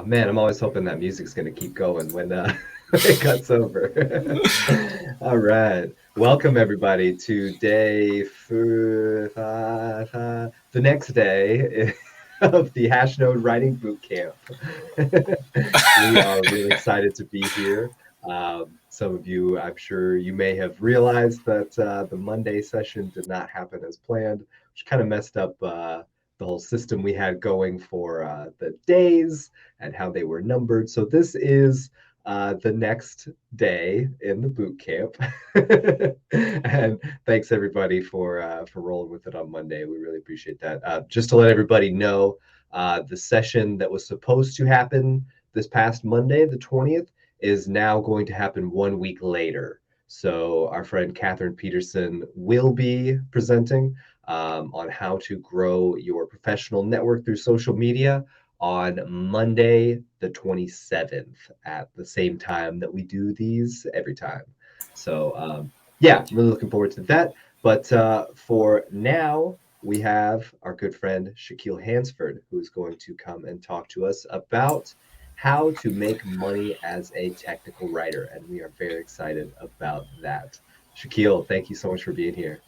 Man, I'm always hoping that music's going to keep going when it cuts over. All right. Welcome, everybody, to the next day of the Hashnode Writing Bootcamp. We are really excited to be here. Some of you, I'm sure you may have realized that the Monday session did not happen as planned, which kind of messed up the whole system we had going for the days and how they were numbered. So this is the next day in the boot camp. And thanks everybody for rolling with it on Monday. We really appreciate that. Just to let everybody know, the session that was supposed to happen this past Monday, the 20th, is now going to happen 1 week later. So our friend Catherine Peterson will be presenting on how to grow your professional network through social media on Monday, the 27th, at the same time that we do these every time. So yeah, really looking forward to that. But for now, we have our good friend Shaquil Hansford, who is going to come and talk to us about how to make money as a technical writer. And we are very excited about that. Shaquil, thank you so much for being here.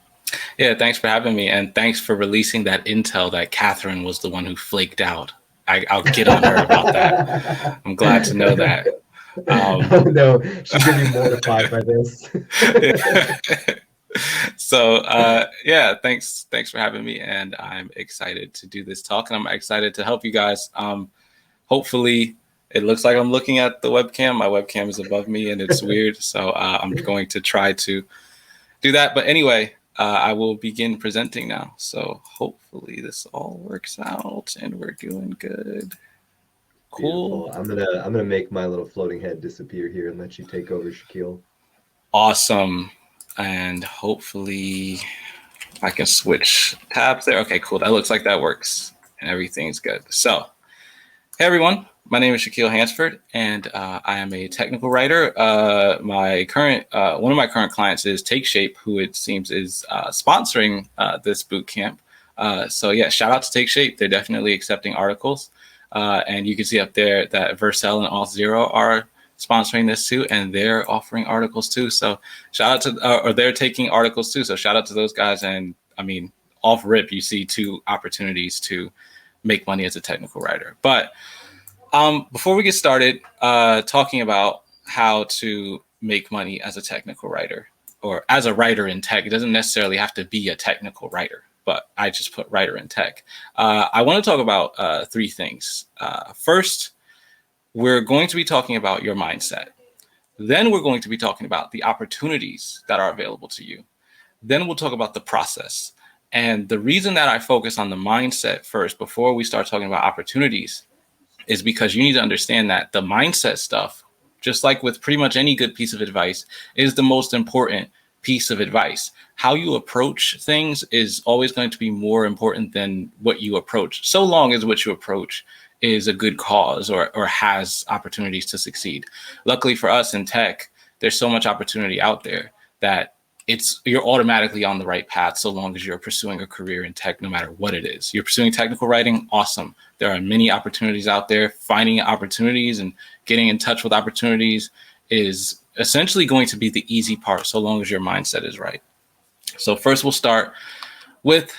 Yeah, thanks for having me. And thanks for releasing that intel that Catherine was the one who flaked out. I'll get on her about that. I'm glad to know that. Oh no, she's going to be mortified by this. So yeah, thanks for having me. And I'm excited to do this talk. And I'm excited to help you guys. Hopefully, it looks like I'm looking at the webcam. My webcam is above me and it's weird. So I'm going to try to do that. But anyway, I will begin presenting now. So hopefully this all works out and we're doing good. Cool. Beautiful. I'm gonna make my little floating head disappear here and let you take over, Shaquil. Awesome. And hopefully I can switch tabs there. Okay, cool. That looks like that works and everything's good. So, hey everyone. My name is Shaquil Hansford, and I am a technical writer. My current one of my current clients is Take Shape, who it seems is sponsoring this boot camp. So yeah, shout out to Take Shape. They're definitely accepting articles, and you can see up there that Vercel and Auth0 are sponsoring this too, and they're offering articles too. So shout out to, or they're taking articles too. So shout out to those guys. And I mean, off rip, you see two opportunities to make money as a technical writer, but before we get started talking about how to make money as a technical writer or as a writer in tech, it doesn't necessarily have to be a technical writer, but I just put writer in tech. I want to talk about three things. First, we're going to be talking about your mindset. Then we're going to be talking about the opportunities that are available to you. Then we'll talk about the process. And the reason that I focus on the mindset first before we start talking about opportunities is because you need to understand that the mindset stuff, just like with pretty much any good piece of advice, is the most important piece of advice. How you approach things is always going to be more important than what you approach, so long as what you approach is a good cause or has opportunities to succeed. Luckily for us in tech, there's so much opportunity out there that you're automatically on the right path so long as you're pursuing a career in tech, no matter what it is. You're pursuing technical writing, awesome. There are many opportunities out there. Finding opportunities and getting in touch with opportunities is essentially going to be the easy part so long as your mindset is right. So first we'll start with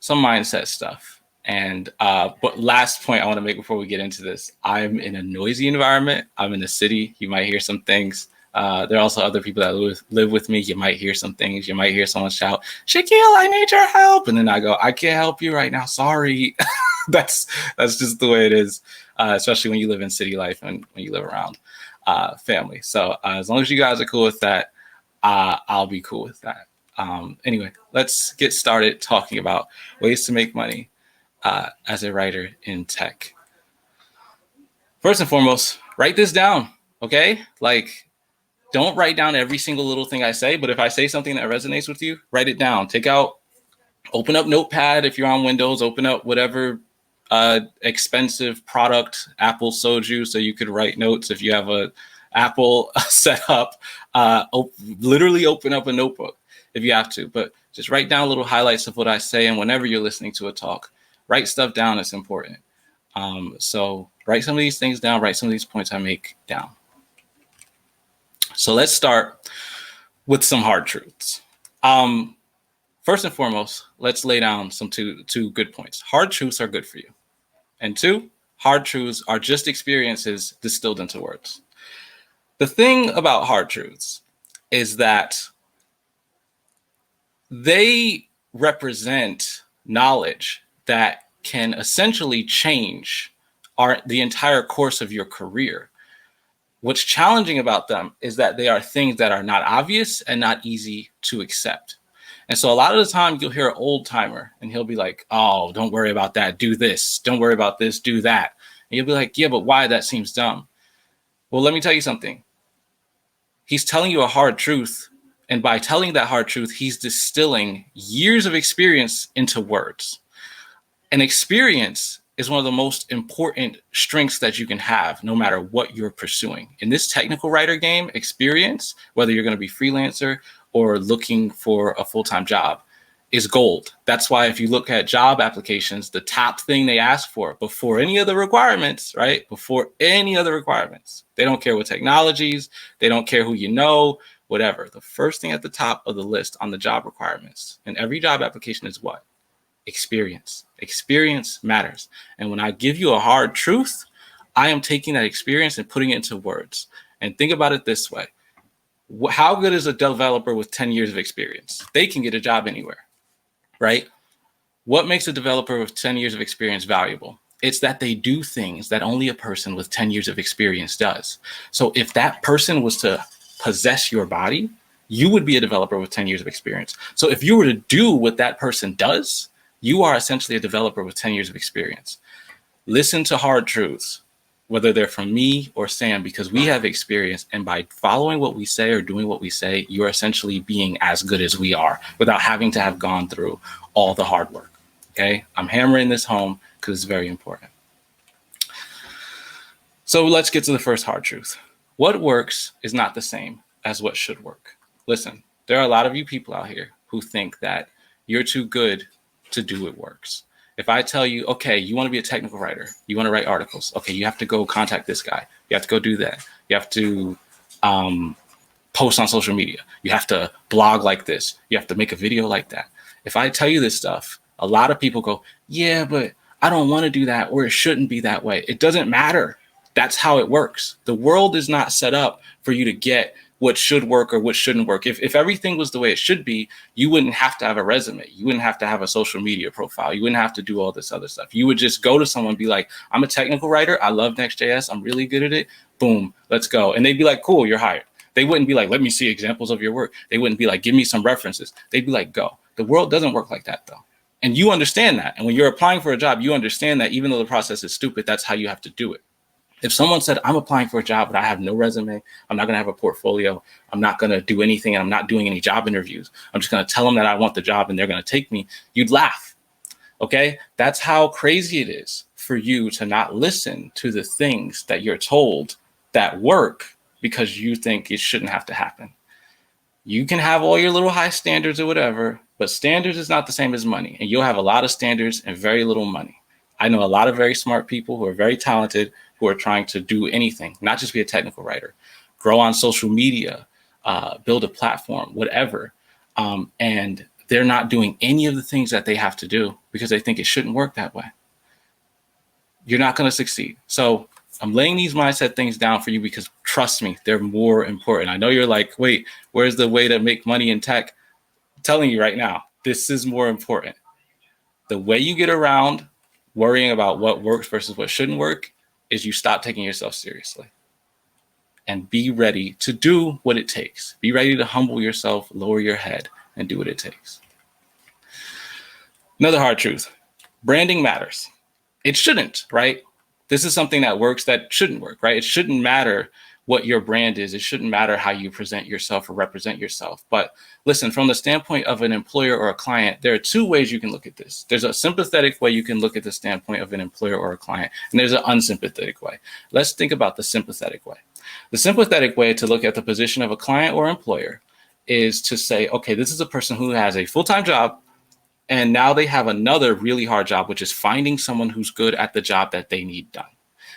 some mindset stuff. And but last point I want to make before we get into this, I'm in a noisy environment. I'm in a city. You might hear some things. There are also other people that live with me. You might hear some things. You might hear someone shout, "Shaquil, I need your help." And then I go, "I can't help you right now. Sorry." That's just the way it is, especially when you live in city life and when you live around family. So as long as you guys are cool with that, I'll be cool with that. Anyway, let's get started talking about ways to make money as a writer in tech. First and foremost, write this down, okay? Like, don't write down every single little thing I say, but if I say something that resonates with you, write it down. Open up Notepad if you're on Windows, open up whatever expensive product Apple sold you so you could write notes if you have a Apple set up. Literally open up a notebook if you have to, but just write down little highlights of what I say. And whenever you're listening to a talk, write stuff down. It's important. So write some of these things down, write some of these points I make down. So let's start with some hard truths. First and foremost, let's lay down some two good points. Hard truths are good for you. And two, hard truths are just experiences distilled into words. The thing about hard truths is that they represent knowledge that can essentially change the entire course of your career. What's challenging about them is that they are things that are not obvious and not easy to accept. And so a lot of the time you'll hear an old timer and he'll be like, oh, don't worry about that. Do this. Don't worry about this. Do that. And you'll be like, yeah, but why? That seems dumb. Well, let me tell you something. He's telling you a hard truth. And by telling that hard truth, he's distilling years of experience into words. And experience is one of the most important strengths that you can have, no matter what you're pursuing. In this technical writer game, experience, whether you're going to be freelancer or looking for a full-time job, is gold. That's why if you look at job applications, the top thing they ask for before any other requirements, right? Before any other requirements, they don't care what technologies, they don't care who you know, whatever. The first thing at the top of the list on the job requirements in every job application is what? Experience. Experience matters. And when I give you a hard truth, I am taking that experience and putting it into words. And think about it this way. How good is a developer with 10 years of experience? They can get a job anywhere, right? What makes a developer with 10 years of experience valuable? It's that they do things that only a person with 10 years of experience does. So if that person was to possess your body, you would be a developer with 10 years of experience. So if you were to do what that person does, you are essentially a developer with 10 years of experience. Listen to hard truths, whether they're from me or Sam, because we have experience. And by following what we say or doing what we say, you're essentially being as good as we are without having to have gone through all the hard work. Okay, I'm hammering this home because it's very important. So let's get to the first hard truth. What works is not the same as what should work. Listen, there are a lot of you people out here who think that you're too good to do what works. If I tell you, okay, you want to be a technical writer, you want to write articles, okay, you have to go contact this guy. You have to go do that. You have to post on social media. You have to blog like this. You have to make a video like that. If I tell you this stuff, a lot of people go, yeah, but I don't want to do that, or it shouldn't be that way. It doesn't matter. That's how it works. The world is not set up for you to get what should work or what shouldn't work. If everything was the way it should be, you wouldn't have to have a resume. You wouldn't have to have a social media profile. You wouldn't have to do all this other stuff. You would just go to someone and be like, I'm a technical writer. I love Next.js. I'm really good at it. Boom, let's go. And they'd be like, cool, you're hired. They wouldn't be like, let me see examples of your work. They wouldn't be like, give me some references. They'd be like, go. The world doesn't work like that, though. And you understand that. And when you're applying for a job, you understand that even though the process is stupid, that's how you have to do it. If someone said, I'm applying for a job, but I have no resume, I'm not going to have a portfolio, I'm not going to do anything, and I'm not doing any job interviews, I'm just going to tell them that I want the job and they're going to take me, you'd laugh. Okay? That's how crazy it is for you to not listen to the things that you're told that work because you think it shouldn't have to happen. You can have all your little high standards or whatever, but standards is not the same as money. And you'll have a lot of standards and very little money. I know a lot of very smart people who are very talented, who are trying to do anything, not just be a technical writer, grow on social media, build a platform, whatever. And they're not doing any of the things that they have to do because they think it shouldn't work that way. You're not going to succeed. So I'm laying these mindset things down for you because trust me, they're more important. I know you're like, wait, where's the way to make money in tech? I'm telling you right now, this is more important. The way you get around worrying about what works versus what shouldn't work is you stop taking yourself seriously and be ready to do what it takes. Be ready to humble yourself, lower your head, and do what it takes. Another hard truth, branding matters. It shouldn't, right? This is something that works that shouldn't work, right? It shouldn't matter what your brand is. It shouldn't matter how you present yourself or represent yourself. But listen, from the standpoint of an employer or a client, there are two ways you can look at this. There's a sympathetic way you can look at the standpoint of an employer or a client, and there's an unsympathetic way. Let's think about the sympathetic way. The sympathetic way to look at the position of a client or employer is to say, okay, this is a person who has a full-time job And now they have another really hard job, which is finding someone who's good at the job that they need done.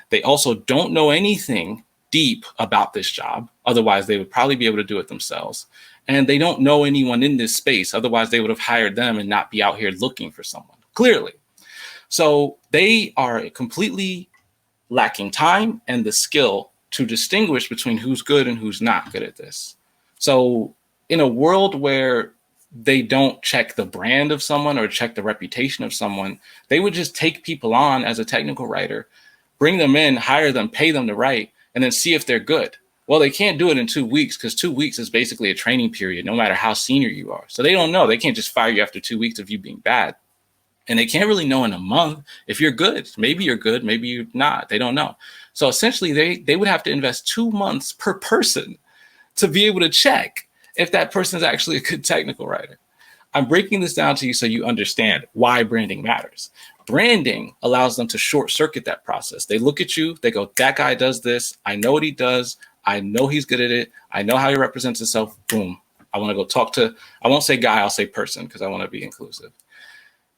They also don't know anything deep about this job. Otherwise, they would probably be able to do it themselves. And they don't know anyone in this space. Otherwise, they would have hired them and not be out here looking for someone, clearly. So they are completely lacking time and the skill to distinguish between who's good and who's not good at this. So in a world where they don't check the brand of someone or check the reputation of someone, they would just take people on as a technical writer, bring them in, hire them, pay them to write, and then see if they're good. Well, they can't do it in 2 weeks because 2 weeks is basically a training period, no matter how senior you are. So they don't know. They can't just fire you after 2 weeks of you being bad. And they can't really know in a month if you're good. Maybe you're good, maybe you're not. They don't know. So essentially, they would have to invest 2 months per person to be able to check if that person is actually a good technical writer. I'm breaking this down to you so you understand why branding matters. Branding allows them to short circuit that process. They look at you, they go, that guy does this. I know what he does. I know he's good at it. I know how he represents himself. Boom. I want to go talk to, I won't say guy, I'll say person because I want to be inclusive.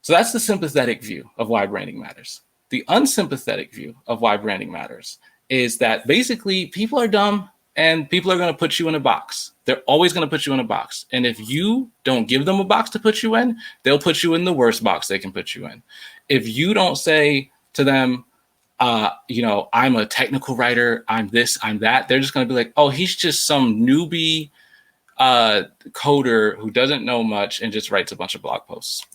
So that's the sympathetic view of why branding matters. The unsympathetic view of why branding matters is that basically people are dumb and people are going to put you in a box. They're always going to put you in a box. And if you don't give them a box to put you in, they'll put you in the worst box they can put you in. If you don't say to them, I'm a technical writer, I'm this, I'm that, they're just going to be like, oh, he's just some newbie coder who doesn't know much and just writes a bunch of blog posts.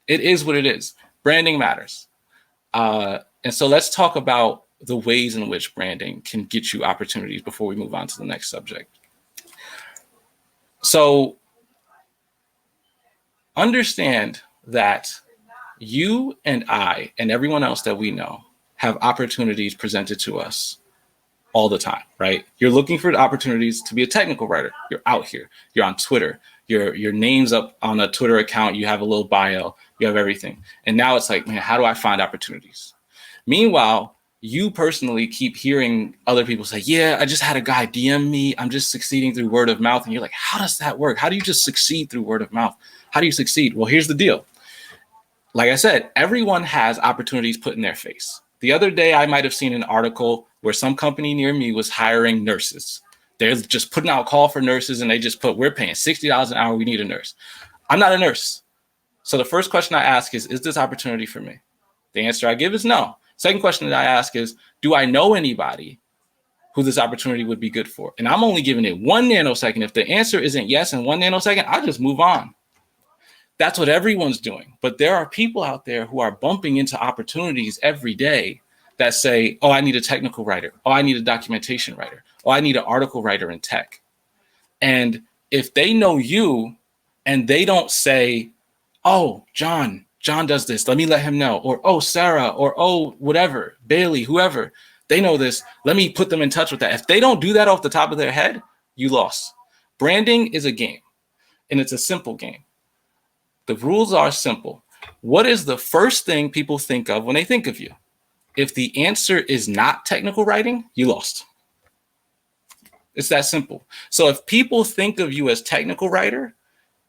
It is what it is. Branding matters. And so let's talk about the ways in which branding can get you opportunities before we move on to the next subject. So understand that you and I and everyone else that we know have opportunities presented to us all the time, right? You're looking for opportunities to be a technical writer. You're out here. You're on Twitter. Your name's up on a Twitter account. You have a little bio. You have everything. And now it's like, man, how do I find opportunities? Meanwhile, you personally keep hearing other people say, yeah, I just had a guy DM me. I'm just succeeding through word of mouth. And you're like, how does that work? How do you just succeed through word of mouth? How do you succeed? Well, here's the deal. Like I said, everyone has opportunities put in their face. The other day, I might have seen an article where some company near me was hiring nurses. They're just putting out a call for nurses and they just put, we're paying $60 an hour. We need a nurse. I'm not a nurse. So the first question I ask is this opportunity for me? The answer I give is no. Second question that I ask is, do I know anybody who this opportunity would be good for? And I'm only giving it 1 nanosecond. If the answer isn't yes in 1 nanosecond, I'll just move on. That's what everyone's doing. But there are people out there who are bumping into opportunities every day that say, oh, I need a technical writer. Oh, I need a documentation writer. Oh, I need an article writer in tech. And if they know you and they don't say, oh, John does this, let me let him know. Or, oh, Sarah, or, oh, whatever, Bailey, whoever, they know this. Let me put them in touch with that. If they don't do that off the top of their head, you lost. Branding is a game, and it's a simple game. The rules are simple. What is the first thing people think of when they think of you? If the answer is not technical writing, you lost. It's that simple. So if people think of you as technical writer,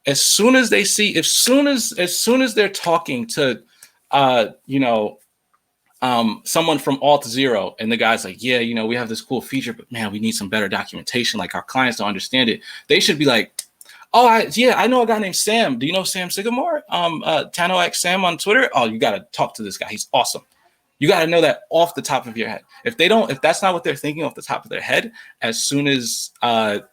as soon as they see, as soon as they're talking to, someone from Alt0, and the guy's like, yeah, we have this cool feature, but man, we need some better documentation. Like our clients don't understand it. They should be like, oh, I know a guy named Sam. Do you know Sam Sycamore? TanoX Sam on Twitter. Oh, you got to talk to this guy. He's awesome. You got to know that off the top of your head. If that's not what they're thinking off the top of their head, as soon as that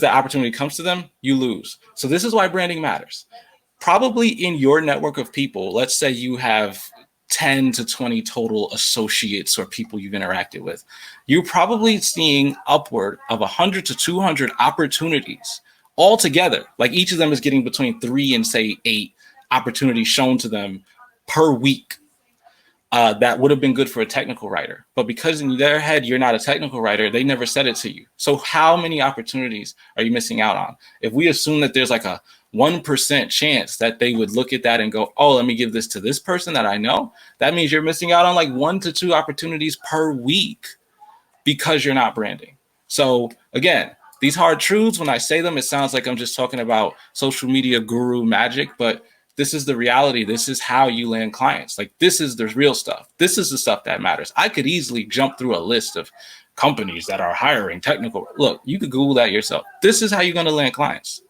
opportunity comes to them, you lose. So this is why branding matters. Probably in your network of people, let's say you have 10 to 20 total associates or people you've interacted with, you're probably seeing upward of 100 to 200 opportunities all together. Like each of them is getting between 3 and say 8 opportunities shown to them per week. That would have been good for a technical writer. But because in their head, you're not a technical writer, they never said it to you. So how many opportunities are you missing out on? If we assume that there's like a 1% chance that they would look at that and go, oh, let me give this to this person that I know, that means you're missing out on like 1 to 2 opportunities per week because you're not branding. So again, These hard truths, when I say them, it sounds like I'm just talking about social media guru magic, but this is the reality. This is how you land clients. Like, this is the real stuff. This is the stuff that matters. I could easily jump through a list of companies that are hiring technical. Look, you could Google that yourself. This is how you're going to land clients.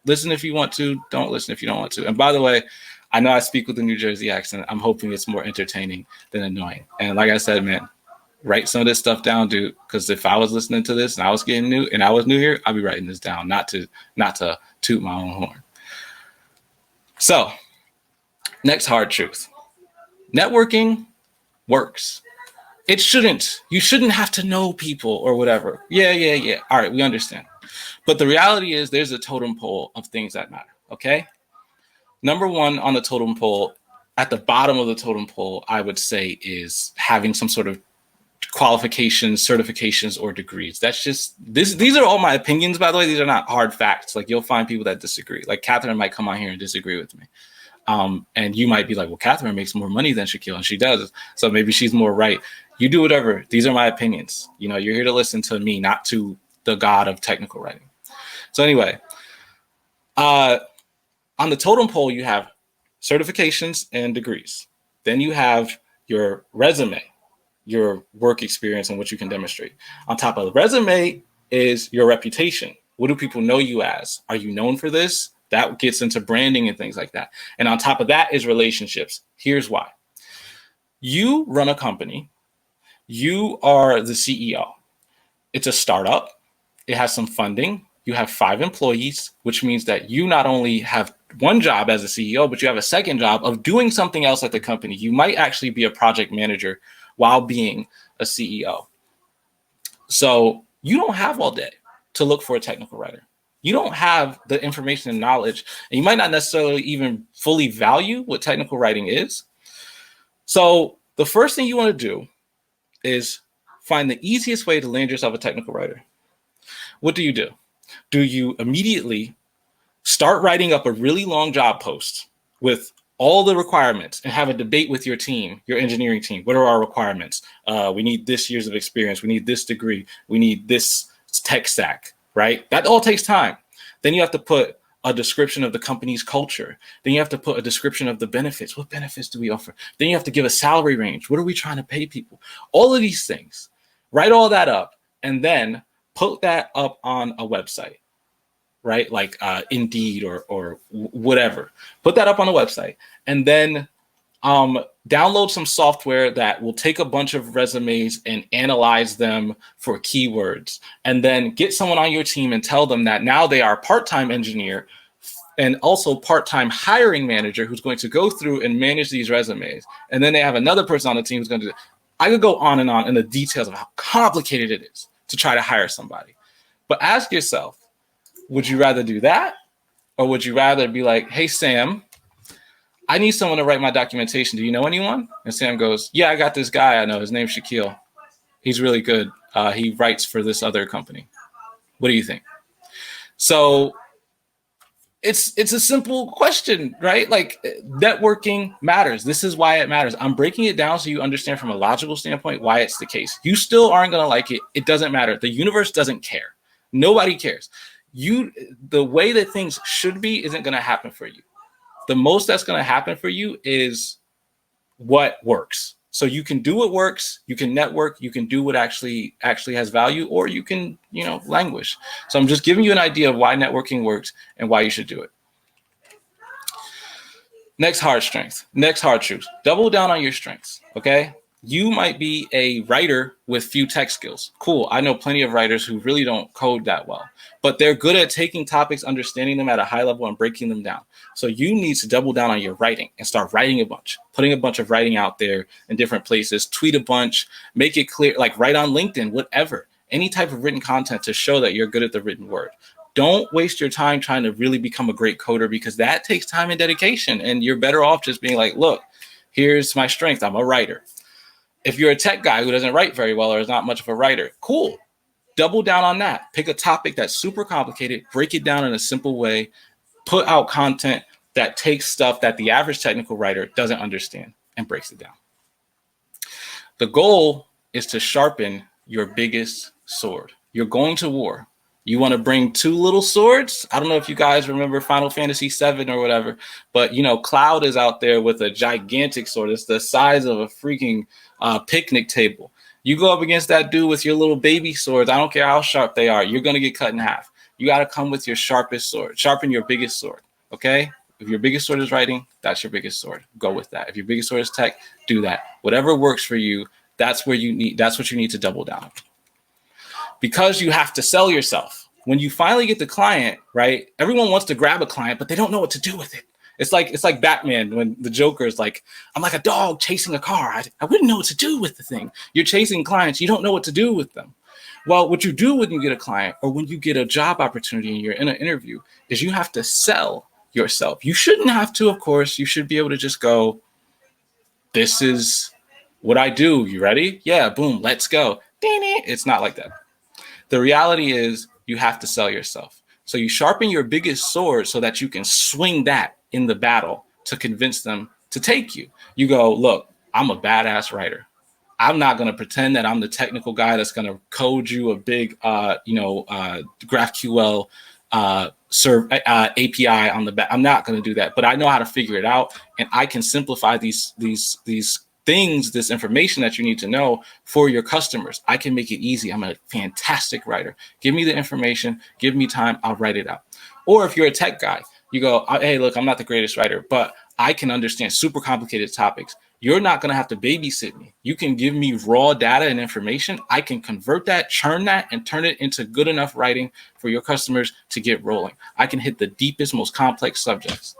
Listen if you want to. Don't listen if you don't want to. And by the way, I know I speak with a New Jersey accent. I'm hoping it's more entertaining than annoying. And like I said, man, write some of this stuff down, dude. Because if I was listening to this and I was getting new and I was new here, I'd be writing this down, not to toot my own horn. So, next hard truth. Networking works. It shouldn't. You shouldn't have to know people or whatever. Yeah. All right, we understand. But the reality is there's a totem pole of things that matter, okay? Number one on the totem pole, at the bottom of the totem pole, I would say is having some sort of qualifications, certifications, or degrees. That's just this. These are all my opinions, by the way. These are not hard facts. Like, you'll find people that disagree. Like, Catherine might come on here and disagree with me. And you might be like, well, Catherine makes more money than Shaquil, and she does. So maybe she's more right. You do whatever. These are my opinions. You know, you're here to listen to me, not to the god of technical writing. So anyway, on the totem pole, you have certifications and degrees. Then you have your resume, your work experience and what you can demonstrate. On top of the resume is your reputation. What do people know you as? Are you known for this? That gets into branding and things like that. And on top of that is relationships. Here's why. You run a company. You are the CEO. It's a startup. It has some funding. You have 5 employees, which means that you not only have one job as a CEO, but you have a second job of doing something else at the company. You might actually be a project manager while being a CEO. So you don't have all day to look for a technical writer. You don't have the information and knowledge, and you might not necessarily even fully value what technical writing is. So the first thing you want to do is find the easiest way to land yourself a technical writer. What do? Do you immediately start writing up a really long job post with all the requirements and have a debate with your team, your engineering team? What are our requirements? We need this years of experience. We need this degree. We need this tech stack, right? That all takes time. Then you have to put a description of the company's culture. Then you have to put a description of the benefits. What benefits do we offer? Then you have to give a salary range. What are we trying to pay people? All of these things. Write all that up and then put that up on a website, right? Like Indeed or whatever. Put that up on a website and then download some software that will take a bunch of resumes and analyze them for keywords. And then get someone on your team and tell them that now they are a part-time engineer and also part-time hiring manager who's going to go through and manage these resumes. And then they have another person on the team who's going to do. I could go on in the details of how complicated it is to try to hire somebody. But ask yourself, would you rather do that? Or would you rather be like, hey, Sam, I need someone to write my documentation. Do you know anyone? And Sam goes, yeah, I got this guy I know. His name's Shaquil. He's really good. He writes for this other company. What do you think? So it's a simple question, right? Like, networking matters. This is why it matters. I'm breaking it down so you understand from a logical standpoint why it's the case. You still aren't going to like it. It doesn't matter. The universe doesn't care. Nobody cares. The way that things should be isn't going to happen for you. The most that's going to happen for you is what works. So you can do what works, you can network, you can do what actually has value, or you can, languish. So I'm just giving you an idea of why networking works and why you should do it. Next hard truth. Double down on your strengths, okay? You might be a writer with few tech skills. Cool. I know plenty of writers who really don't code that well, but they're good at taking topics, understanding them at a high level and breaking them down. So you need to double down on your writing and start writing a bunch, putting a bunch of writing out there in different places, tweet a bunch, make it clear, like write on LinkedIn, whatever, any type of written content to show that you're good at the written word. Don't waste your time trying to really become a great coder because that takes time and dedication. And you're better off just being like, look, here's my strength. I'm a writer. If you're a tech guy who doesn't write very well or is not much of a writer, cool. Double down on that. Pick a topic that's super complicated, break it down in a simple way, put out content that takes stuff that the average technical writer doesn't understand and breaks it down. The goal is to sharpen your biggest sword. You're going to war. You want to bring two little swords? I don't know if you guys remember Final Fantasy VII or whatever, but Cloud is out there with a gigantic sword. It's the size of a freaking picnic table. You go up against that dude with your little baby swords. I don't care how sharp they are. You're going to get cut in half. You got to come with your sharpest sword. Sharpen your biggest sword. Okay? If your biggest sword is writing, that's your biggest sword. Go with that. If your biggest sword is tech, do that. Whatever works for you, that's what you need to double down. Because you have to sell yourself. When you finally get the client, right? Everyone wants to grab a client, but they don't know what to do with it. It's like Batman when the Joker is like, I'm like a dog chasing a car. I wouldn't know what to do with the thing. You're chasing clients. You don't know what to do with them. Well, what you do when you get a client or when you get a job opportunity and you're in an interview is you have to sell yourself. You shouldn't have to, of course. You should be able to just go, this is what I do. You ready? Yeah, boom, let's go. It's not like that. The reality is you have to sell yourself. So you sharpen your biggest sword so that you can swing that in the battle to convince them to take you. You go, look, I'm a badass writer. I'm not going to pretend that I'm the technical guy that's going to code you a big, GraphQL API on the back. I'm not going to do that, but I know how to figure it out, and I can simplify these things, this information that you need to know for your customers. I can make it easy. I'm a fantastic writer. Give me the information, give me time, I'll write it out. Or if you're a tech guy, you go, hey, look, I'm not the greatest writer, but I can understand super complicated topics. You're not going to have to babysit me. You can give me raw data and information. I can convert that, churn that, and turn it into good enough writing for your customers to get rolling. I can hit the deepest, most complex subjects.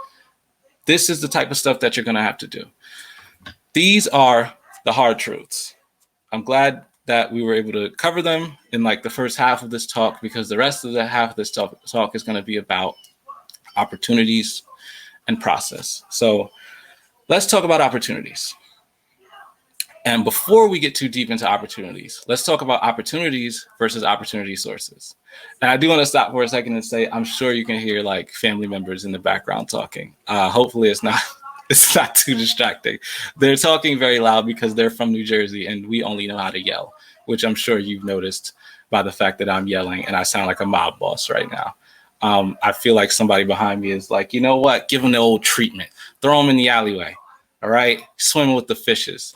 This is the type of stuff that you're going to have to do. These are the hard truths. I'm glad that we were able to cover them in like the first half of this talk, because the rest of the half of this talk is going to be about opportunities and process. So let's talk about opportunities. And before we get too deep into opportunities, let's talk about opportunities versus opportunity sources. And I do want to stop for a second and say, I'm sure you can hear like family members in the background talking. Hopefully it's not too distracting. They're talking very loud because they're from New Jersey and we only know how to yell, which I'm sure you've noticed by the fact that I'm yelling and I sound like a mob boss right now. I feel like somebody behind me is like, you know what? Give them the old treatment. Throw them in the alleyway. All right? Swim with the fishes.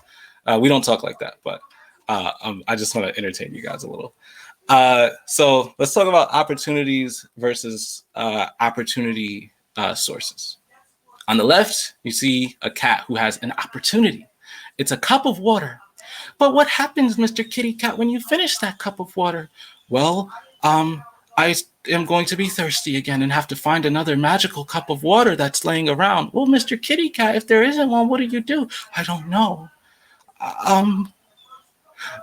We don't talk like that, but I just want to entertain you guys a little. So let's talk about opportunities versus opportunity sources. On the left, you see a cat who has an opportunity. It's a cup of water. But what happens, Mr. Kitty Cat, when you finish that cup of water? Well, I am going to be thirsty again and have to find another magical cup of water that's laying around. Well, Mr. Kitty Cat, if there isn't one, what do? I don't know.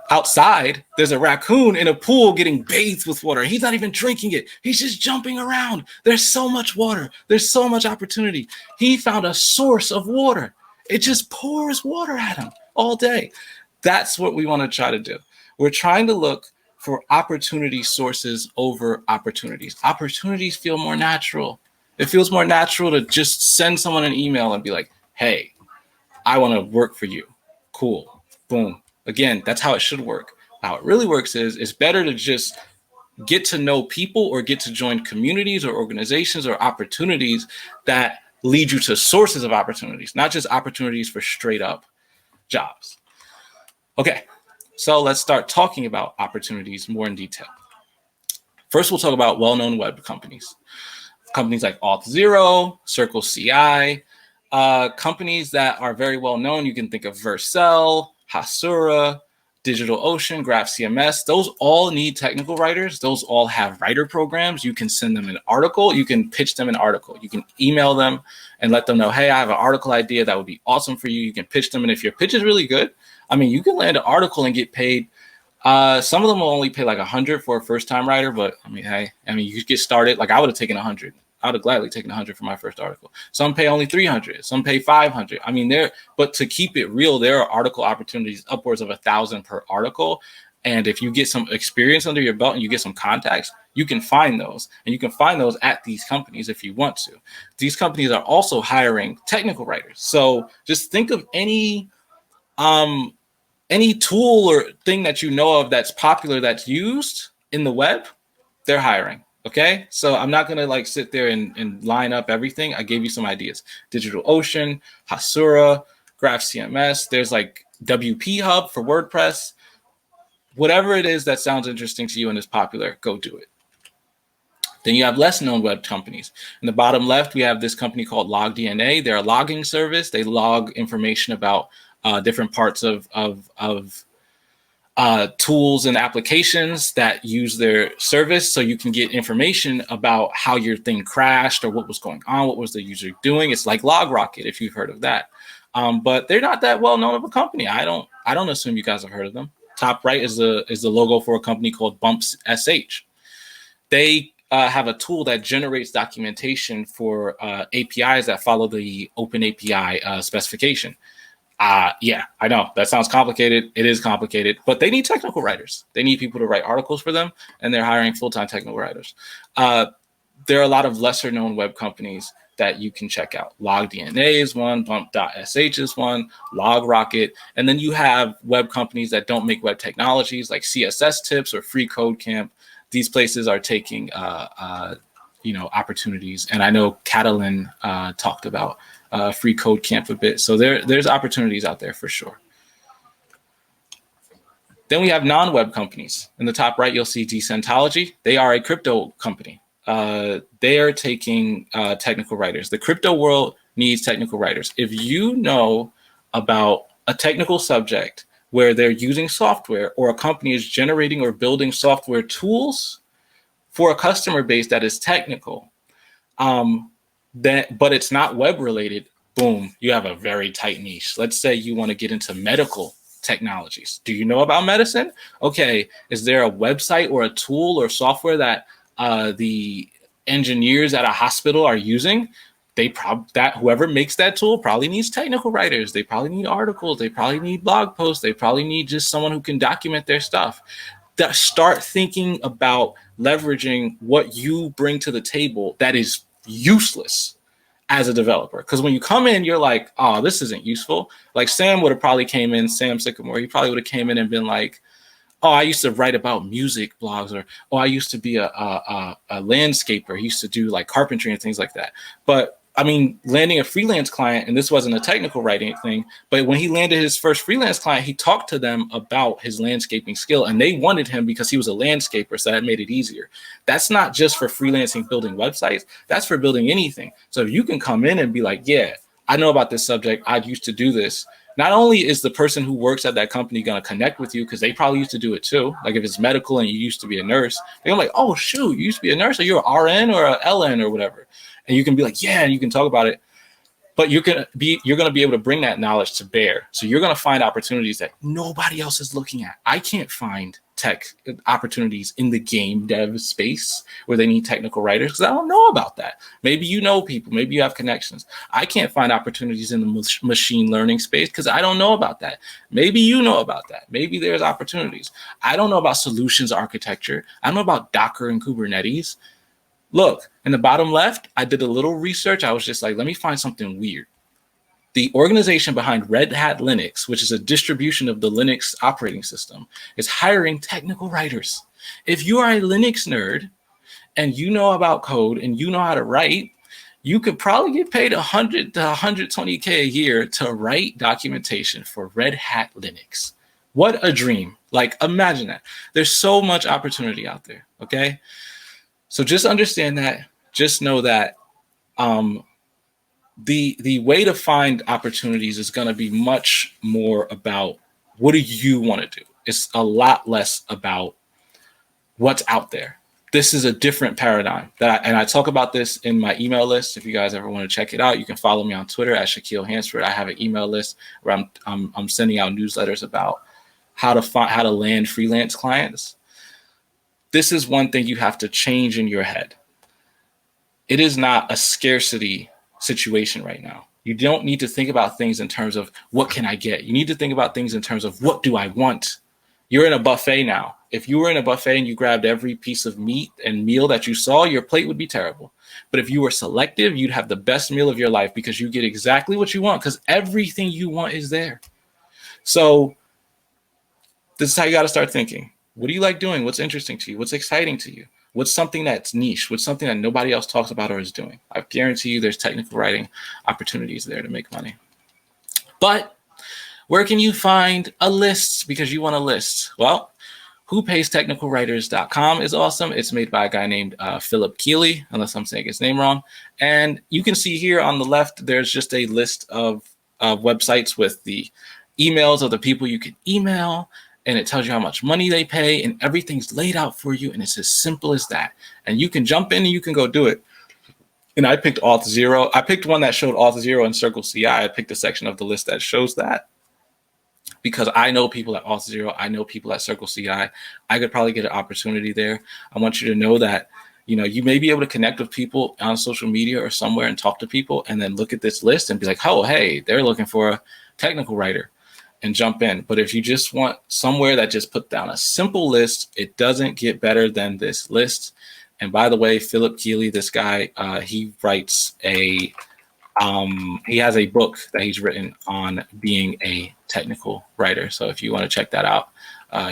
Outside, there's a raccoon in a pool getting bathed with water. He's not even drinking it. He's just jumping around. There's so much water. There's so much opportunity. He found a source of water. It just pours water at him all day. That's what we want to try to do. We're trying to look for opportunity sources over opportunities. Opportunities feel more natural. It feels more natural to just send someone an email and be like, hey, I want to work for you. Cool. Boom. Again, that's how it should work. How it really works is it's better to just get to know people or get to join communities or organizations or opportunities that lead you to sources of opportunities, not just opportunities for straight up jobs. Okay, so let's start talking about opportunities more in detail. First, we'll talk about well-known web companies. Companies like Auth0, Circle CI, companies that are very well known. You can think of Vercel, Hasura, DigitalOcean, GraphCMS. Those all need technical writers. Those all have writer programs. You can send them an article. You can pitch them an article. You can email them and let them know, hey, I have an article idea that would be awesome for you. You can pitch them. And if your pitch is really good, I mean, you can land an article and get paid. Some of them will only pay like $100 for a first-time writer. But I mean, hey, you get started. Like I would have taken $100. I would have gladly taken $100 for my first article. Some pay only $300. Some pay $500. I mean, but to keep it real, there are article opportunities upwards of $1,000 per article. And if you get some experience under your belt and you get some contacts, you can find those. And you can find those at these companies if you want to. These companies are also hiring technical writers. So just think of any tool or thing that you know of that's popular, that's used in the web, they're hiring. Okay, so I'm not gonna like sit there and line up everything. I gave you some ideas: DigitalOcean, Hasura, Graph CMS. There's like WP Hub for WordPress. Whatever it is that sounds interesting to you and is popular, go do it. Then you have less known web companies. In the bottom left, we have this company called LogDNA. They're a logging service. They log information about different parts of tools and applications that use their service, so you can get information about how your thing crashed or what was going on, what was the user doing. It's like LogRocket, if you've heard of that. But they're not that well known of a company. I don't assume you guys have heard of them. Top right is the logo for a company called Bumps SH. They have a tool that generates documentation for APIs that follow the Open API specification. Yeah, I know that sounds complicated. It is complicated, but they need technical writers. They need people to write articles for them, and they're hiring full-time technical writers. There are a lot of lesser known web companies that you can check out. LogDNA is one, Bump.sh is one, LogRocket, and then you have web companies that don't make web technologies like CSS Tips or Free Code Camp. These places are taking opportunities, and I know Catalan talked about Free Code Camp a bit. So there's opportunities out there for sure. Then we have non-web companies. In the top right, you'll see Decentology. They are a crypto company. They are taking technical writers. The crypto world needs technical writers. If you know about a technical subject where they're using software, or a company is generating or building software tools for a customer base that is technical, but it's not web related, boom, you have a very tight niche. Let's say you want to get into medical technologies. Do you know about medicine? Okay, is there a website or a tool or software that the engineers at a hospital are using? Whoever makes that tool probably needs technical writers. They probably need articles. They probably need blog posts. They probably need just someone who can document their stuff. Start thinking about leveraging what you bring to the table that is useless as a developer. Because when you come in, you're like, oh, this isn't useful. Like Sam would have probably came in, Sam Sycamore, he probably would have came in and been like, oh, I used to write about music blogs, or, oh, I used to be a landscaper. He used to do like carpentry and things like that. But I mean, landing a freelance client, and this wasn't a technical writing thing, but when he landed his first freelance client, he talked to them about his landscaping skill, and they wanted him because he was a landscaper, so that made it easier. That's not just for freelancing, building websites. That's for building anything. So if you can come in and be like, yeah, I know about this subject. I used to do this. Not only is the person who works at that company going to connect with you, because they probably used to do it too. Like if it's medical and you used to be a nurse, they're like, oh, shoot, you used to be a nurse, or you're an RN or an LN or whatever. And you can be like, yeah, and you can talk about it. But you're going to be able to bring that knowledge to bear. So you're going to find opportunities that nobody else is looking at. I can't find tech opportunities in the game dev space where they need technical writers because I don't know about that. Maybe you know people, maybe you have connections. I can't find opportunities in the machine learning space because I don't know about that. Maybe you know about that. Maybe there's opportunities. I don't know about solutions architecture. I don't know about Docker and Kubernetes. Look, in the bottom left, I did a little research. I was just like, let me find something weird. The organization behind Red Hat Linux, which is a distribution of the Linux operating system, is hiring technical writers. If you are a Linux nerd and you know about code and you know how to write, you could probably get paid $100 to $120K a year to write documentation for Red Hat Linux. What a dream. Like, imagine that. There's so much opportunity out there, okay? So just understand that. Just know that the way to find opportunities is going to be much more about what do you want to do. It's a lot less about what's out there. This is a different paradigm and I talk about this in my email list. If you guys ever want to check it out, you can follow me on Twitter at Shaquil Hansford. I have an email list where I'm sending out newsletters about how to land freelance clients. This is one thing you have to change in your head. It is not a scarcity situation right now. You don't need to think about things in terms of what can I get? You need to think about things in terms of what do I want? You're in a buffet now. If you were in a buffet and you grabbed every piece of meat and meal that you saw, your plate would be terrible. But if you were selective, you'd have the best meal of your life because you get exactly what you want because everything you want is there. So this is how you got to start thinking. What do you like doing? What's interesting to you? What's exciting to you? What's something that's niche? What's something that nobody else talks about or is doing? I guarantee you there's technical writing opportunities there to make money. But where can you find a list because you want a list? Well, whopaystechnicalwriters.com is awesome. It's made by a guy named Philip Keeley, unless I'm saying his name wrong. And you can see here on the left, there's just a list of websites with the emails of the people you can email, and it tells you how much money they pay, and everything's laid out for you, and it's as simple as that. And you can jump in and you can go do it. And I picked Auth0. I picked one that showed Auth0 and Circle CI. I picked a section of the list that shows that, because I know people at Auth0, I know people at Circle CI. I could probably get an opportunity there. I want you to know that, you know, you may be able to connect with people on social media or somewhere and talk to people and then look at this list and be like, oh, hey, they're looking for a technical writer, and jump in. But if you just want somewhere that just put down a simple list, it doesn't get better than this list. And by the way, Philip Keeley, this guy, he writes he has a book that he's written on being a technical writer. So if you want to check that out,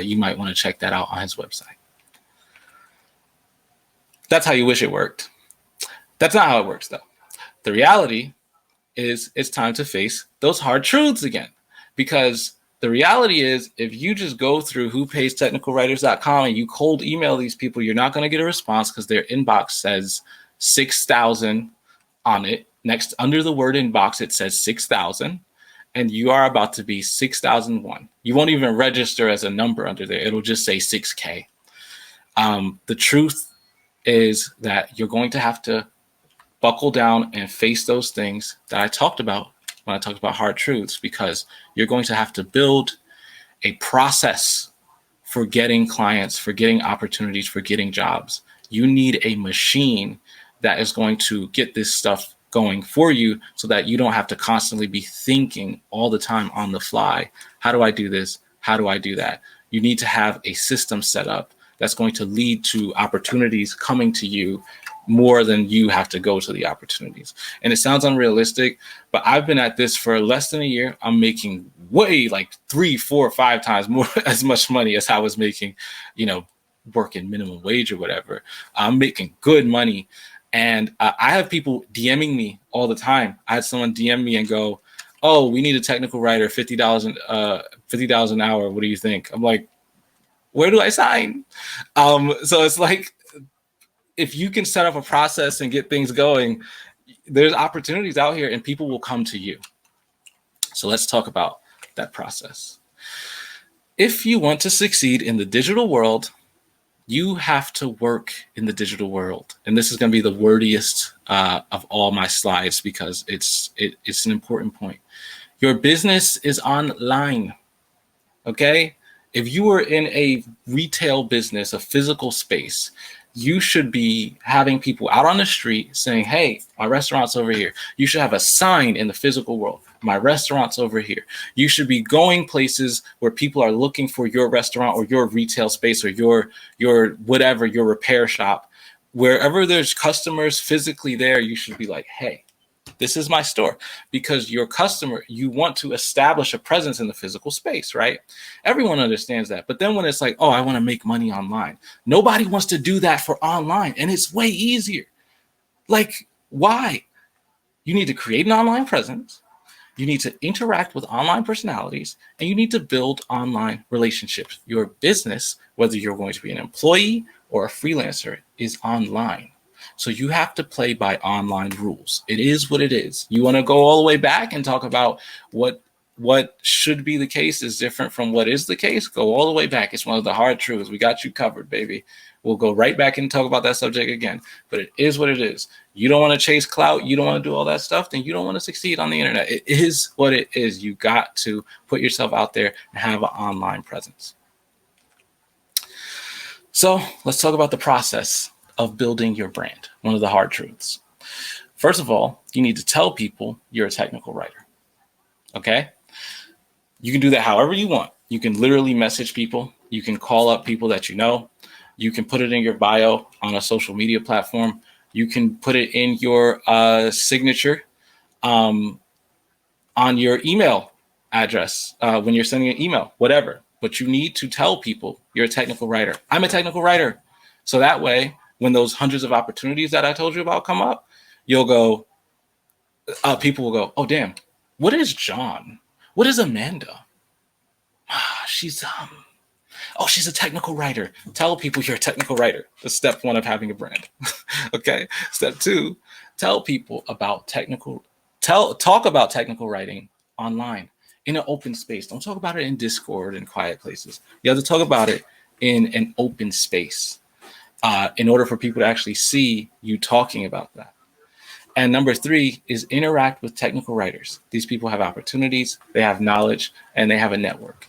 you might want to check that out on his website. That's how you wish it worked. That's not how it works, though. The reality is it's time to face those hard truths again, because the reality is if you just go through whopaystechnicalwriters.com and you cold email these people, you're not going to get a response because their inbox says 6,000 on it. Next, under the word inbox, it says 6,000, and you are about to be 6,001. You won't even register as a number under there. It'll just say 6K. The truth is that you're going to have to buckle down and face those things that I talked about when I talked about hard truths, because you're going to have to build a process for getting clients, for getting opportunities, for getting jobs. You need a machine that is going to get this stuff going for you so that you don't have to constantly be thinking all the time on the fly. How do I do this? How do I do that? You need to have a system set up that's going to lead to opportunities coming to you more than you have to go to the opportunities. And it sounds unrealistic, but I've been at this for less than a year. I'm making way like 3, 4, 5 times more as much money as I was making, you know, working minimum wage or whatever. I'm making good money. And I have people DMing me all the time. I had someone DM me and go, oh, we need a technical writer, $50 an hour. What do you think? I'm like, where do I sign? So it's like, if you can set up a process and get things going, there's opportunities out here and people will come to you. So let's talk about that process. If you want to succeed in the digital world, you have to work in the digital world. And this is going to be the wordiest of all my slides because it's an important point. Your business is online, okay? If you are in a retail business, a physical space, you should be having people out on the street saying, hey, my restaurant's over here. You should have a sign in the physical world. My restaurant's over here. You should be going places where people are looking for your restaurant or your retail space or your whatever, your repair shop. Wherever there's customers physically there, you should be like, hey, this is my store, because your customer, you want to establish a presence in the physical space, right? Everyone understands that. But then when it's like, oh, I want to make money online, nobody wants to do that for online. And it's way easier. Like, why? You need to create an online presence. You need to interact with online personalities, and you need to build online relationships. Your business, whether you're going to be an employee or a freelancer, is online. So you have to play by online rules. It is what it is. You want to go all the way back and talk about what should be the case is different from what is the case? Go all the way back. It's one of the hard truths. We got you covered, baby. We'll go right back and talk about that subject again. But it is what it is. You don't want to chase clout. You don't want to do all that stuff. Then you don't want to succeed on the internet. It is what it is. You got to put yourself out there and have an online presence. So let's talk about the process of building your brand. One of the hard truths. First of all, you need to tell people you're a technical writer. Okay? You can do that however you want. You can literally message people. You can call up people that you know. You can put it in your bio on a social media platform. You can put it in your signature on your email address when you're sending an email, whatever. But you need to tell people you're a technical writer. I'm a technical writer. So that way, when those hundreds of opportunities that I told you about come up, you'll go, people will go, oh, damn, what is John? What is Amanda? She's she's a technical writer. Tell people you're a technical writer. That's step one of having a brand. Okay. Step two, talk about technical writing online in an open space. Don't talk about it in Discord and quiet places. You have to talk about it in an open space in order for people to actually see you talking about that. And number three is interact with technical writers. These people have opportunities, they have knowledge, and they have a network.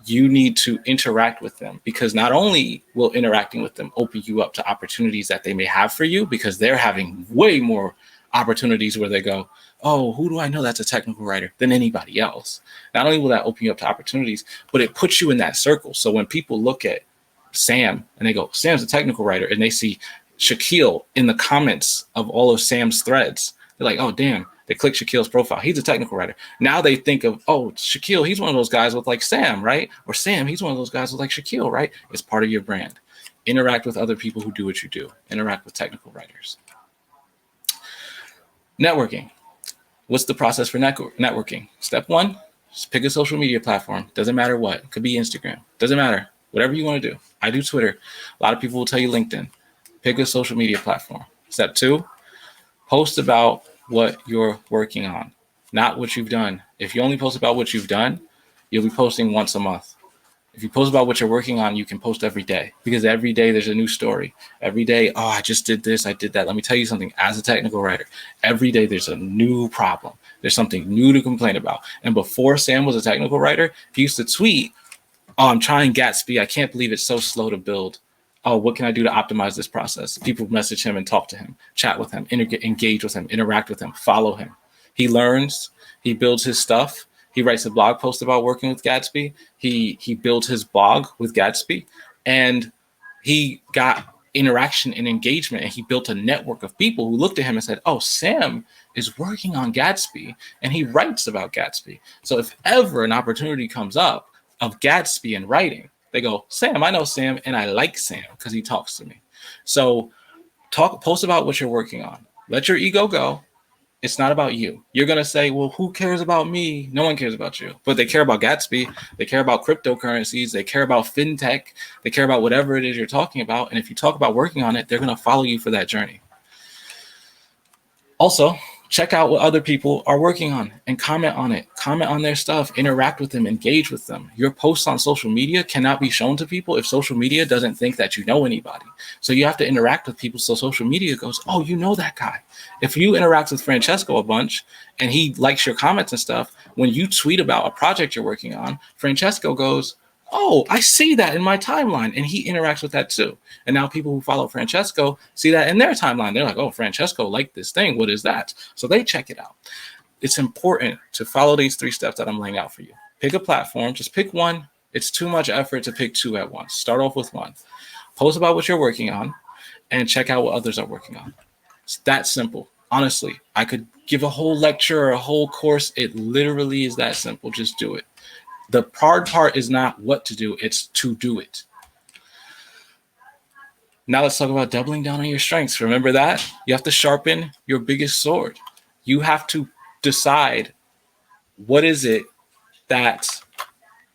You need to interact with them, because not only will interacting with them open you up to opportunities that they may have for you, because they're having way more opportunities where they go, oh, who do I know that's a technical writer, than anybody else. Not only will that open you up to opportunities, but it puts you in that circle. So when people look at Sam and they go, Sam's a technical writer, and they see Shaquil in the comments of all of Sam's threads, they're like, oh, damn. They click Shaquille's profile. He's a technical writer. Now they think of, oh, Shaquil, he's one of those guys with like Sam, right? Or Sam, he's one of those guys with like Shaquil, right? It's part of your brand. Interact with other people who do what you do. Interact with technical writers. Networking. What's the process for networking? Step one, just pick a social media platform. Doesn't matter what. It could be Instagram. Doesn't matter. Whatever you want to do. I do Twitter. A lot of people will tell you LinkedIn. Pick a social media platform. Step two, post about what you're working on, not what you've done. If you only post about what you've done, you'll be posting once a month. If you post about what you're working on, you can post every day, because every day there's a new story. Every day, oh, I just did this, I did that. Let me tell you something, as a technical writer, every day there's a new problem. There's something new to complain about. And before Sam was a technical writer, he used to tweet, oh, I'm trying Gatsby. I can't believe it's so slow to build. Oh, what can I do to optimize this process? People message him and talk to him, chat with him, engage with him, interact with him, follow him. He learns, he builds his stuff. He writes a blog post about working with Gatsby. He builds his blog with Gatsby, and he got interaction and engagement, and he built a network of people who looked at him and said, oh, Sam is working on Gatsby, and he writes about Gatsby. So if ever an opportunity comes up of Gatsby and writing, they go, Sam, I know Sam, and I like Sam because he talks to me. So post about what you're working on. Let your ego go. It's not about you. You're going to say, well, who cares about me? No one cares about you. But they care about Gatsby. They care about cryptocurrencies. They care about fintech. They care about whatever it is you're talking about. And if you talk about working on it, they're going to follow you for that journey. Also, check out what other people are working on and comment on it. Comment on their stuff. Interact with them. Engage with them. Your posts on social media cannot be shown to people if social media doesn't think that you know anybody. So you have to interact with people so social media goes, oh, you know that guy. If you interact with Francesco a bunch and he likes your comments and stuff, when you tweet about a project you're working on, Francesco goes, oh, I see that in my timeline. And he interacts with that too. And now people who follow Francesco see that in their timeline. They're like, oh, Francesco liked this thing. What is that? So they check it out. It's important to follow these 3 steps that I'm laying out for you. Pick a platform. Just pick one. It's too much effort to pick 2 at once. Start off with 1. Post about what you're working on and check out what others are working on. It's that simple. Honestly, I could give a whole lecture or a whole course. It literally is that simple. Just do it. The hard part is not what to do, it's to do it. Now let's talk about doubling down on your strengths. Remember that? You have to sharpen your biggest sword. You have to decide, what is it that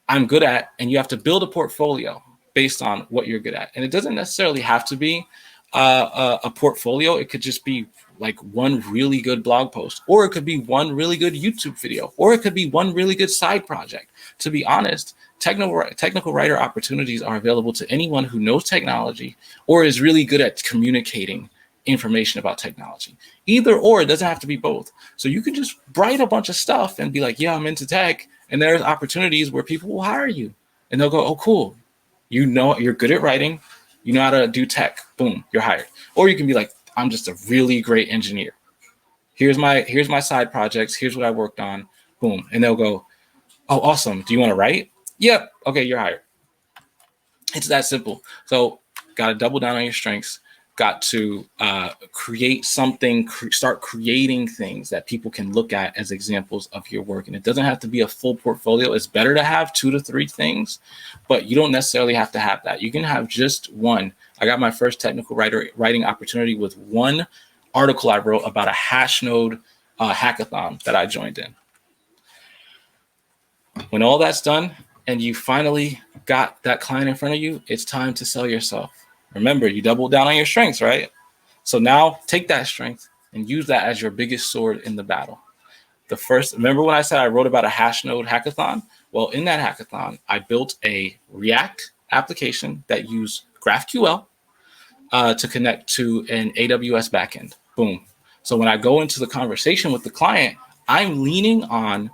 I'm good at? And you have to build a portfolio based on what you're good at. And it doesn't necessarily have to be a portfolio. It could just be like one really good blog post, or it could be one really good YouTube video, or it could be one really good side project. To be honest, technical writer opportunities are available to anyone who knows technology or is really good at communicating information about technology. Either or, it doesn't have to be both. So you can just write a bunch of stuff and be like, yeah, I'm into tech. And there's opportunities where people will hire you and they'll go, oh, cool. You know, you're good at writing. You know how to do tech. Boom, you're hired. Or you can be like, I'm just a really great engineer. Here's my side projects. Here's what I worked on. Boom. And they'll go, oh, awesome. Do you want to write? Yep. Okay, you're hired. It's that simple. So got to double down on your strengths. Got to create something, start creating things that people can look at as examples of your work. And it doesn't have to be a full portfolio. It's better to have 2 to 3 things, but you don't necessarily have to have that. You can have just 1. I got my first technical writing opportunity with one article I wrote about a Hashnode hackathon that I joined in. When all that's done and you finally got that client in front of you, it's time to sell yourself. Remember, you doubled down on your strengths, right? So now take that strength and use that as your biggest sword in the battle. Remember when I said I wrote about a Hashnode hackathon? Well, in that hackathon, I built a React application that used GraphQL to connect to an AWS backend. Boom. So when I go into the conversation with the client, I'm leaning on,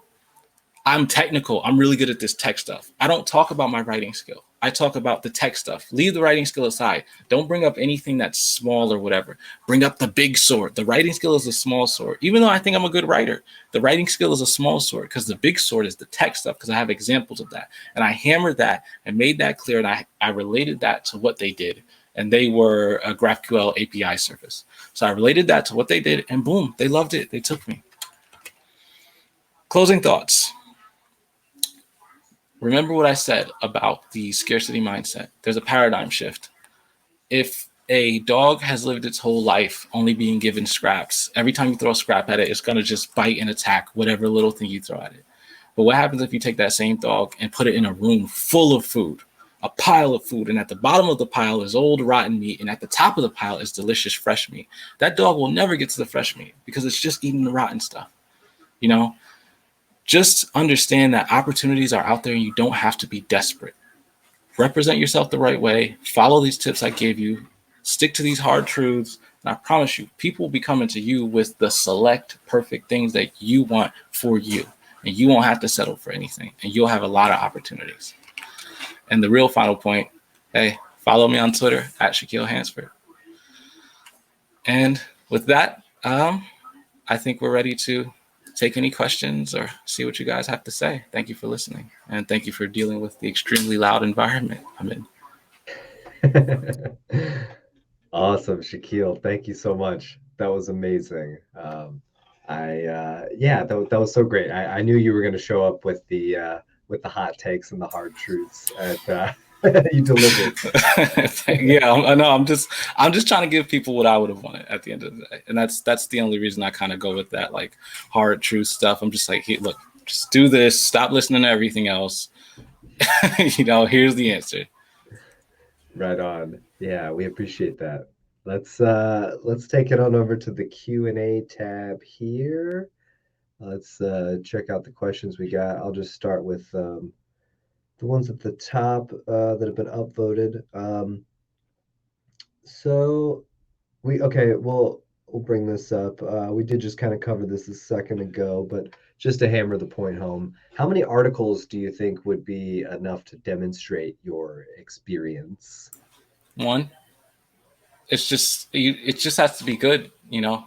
I'm technical. I'm really good at this tech stuff. I don't talk about my writing skill. I talk about the tech stuff. Leave the writing skill aside. Don't bring up anything that's small or whatever. Bring up the big sword. The writing skill is a small sword. Even though I think I'm a good writer, the writing skill is a small sword because the big sword is the tech stuff because I have examples of that. And I hammered that and made that clear. And I related that to what they did. And they were a GraphQL API service. So I related that to what they did and boom, they loved it. They took me. Closing thoughts. Remember what I said about the scarcity mindset. There's a paradigm shift. If a dog has lived its whole life only being given scraps, every time you throw a scrap at it, it's going to just bite and attack whatever little thing you throw at it. But what happens if you take that same dog and put it in a room full of food, a pile of food, and at the bottom of the pile is old rotten meat, and at the top of the pile is delicious fresh meat? That dog will never get to the fresh meat because it's just eating the rotten stuff, you know? Just understand that opportunities are out there and you don't have to be desperate. Represent yourself the right way. Follow these tips I gave you. Stick to these hard truths. And I promise you, people will be coming to you with the select perfect things that you want for you. And you won't have to settle for anything. And you'll have a lot of opportunities. And the real final point, hey, follow me on Twitter at Shaquil Hansford. And with that, I think we're ready to take any questions or see what you guys have to say. Thank you for listening. And thank you for dealing with the extremely loud environment I'm in. Awesome, Shaquil. Thank you so much. That was amazing. That was so great. I knew you were going to show up with the hot takes and the hard truths, and you delivered. Yeah, I know. I'm just trying to give people what I would have wanted at the end of the day, and that's the only reason I kind of go with that like hard truth stuff. I'm just like, hey, look, just do this. Stop listening to everything else. Here's the answer. Right on. Yeah, we appreciate that. Let's take it on over to the Q&A tab here. Let's check out the questions we got. I'll just start with the ones at the top that have been upvoted. We'll bring this up. We did just kind of cover this a second ago, but just to hammer the point home, how many articles do you think would be enough to demonstrate your experience? One. It just has to be good.